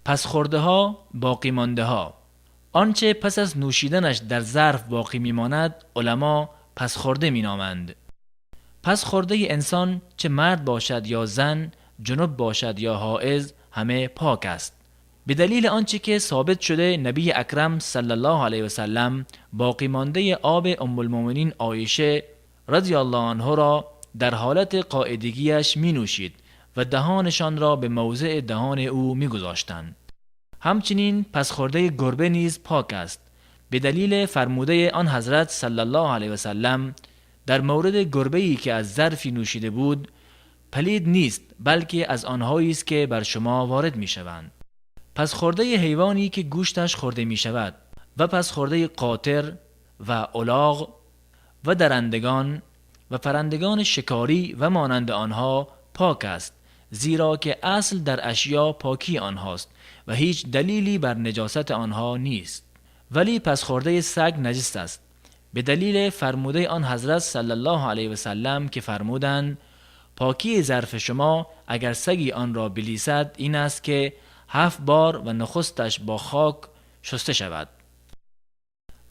پس خورده ها، باقی مانده ها. آنچه پس از نوشیدنش در ظرف باقی میماند علما پس خورده مینامند. پس خورده انسان چه مرد باشد یا زن، جنب باشد یا حائض، همه پاک است. به دلیل آنچه که ثابت شده نبی اکرم صلی الله علیه و سلم باقی مانده آب ام المؤمنین عایشه رضی الله عنها را در حالت قاعدگیش می نوشید و دهانشان را به موضع دهان او می گذاشتند. همچنین پس خورده گربه نیز پاک است، به دلیل فرموده آن حضرت صلی الله علیه و سلم در مورد گربه‌ای که از ظرفی نوشیده بود: پلید نیست بلکه از آنهایی است که بر شما وارد می شوند. پس خورده حیوانی که گوشتش خورده می شود و پس خورده قاطر و الاغ و درندگان و پرندگان شکاری و مانند آنها پاک است، زیرا که اصل در اشیا پاکی آنهاست و هیچ دلیلی بر نجاست آنها نیست. ولی پس خورده سگ نجس است، به دلیل فرموده آن حضرت صلی الله علیه و سلم که فرمودند: پاکی ظرف شما اگر سگی آن را بلیسد این است که 7 بار و نخستش با خاک شسته شود.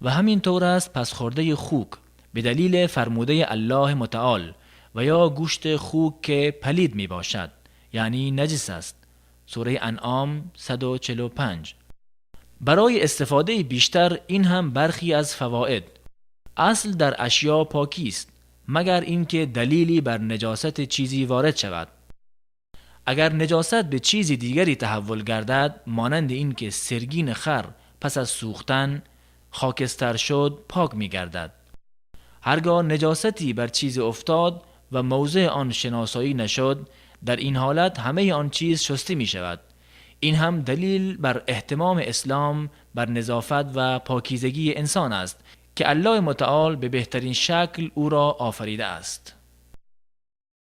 و همین طور است پس خورده خوک، به دلیل فرموده الله متعال: و یا گوشت خوک که پلید می باشد، یعنی نجس است. سوره انعام 145. برای استفاده بیشتر این هم برخی از فواید: اصل در اشیا پاکی است مگر اینکه دلیلی بر نجاست چیزی وارد شود. اگر نجاست به چیزی دیگری تحول گردد، مانند این که سرگین خر پس از سوختن خاکستر شد، پاک می گردد. هرگاه نجاستی بر چیزی افتاد و موضع آن شناسایی نشد، در این حالت همه آن چیز شسته می شود. این هم دلیل بر اهتمام اسلام بر نظافت و پاکیزگی انسان است که الله متعال به بهترین شکل او را آفریده است.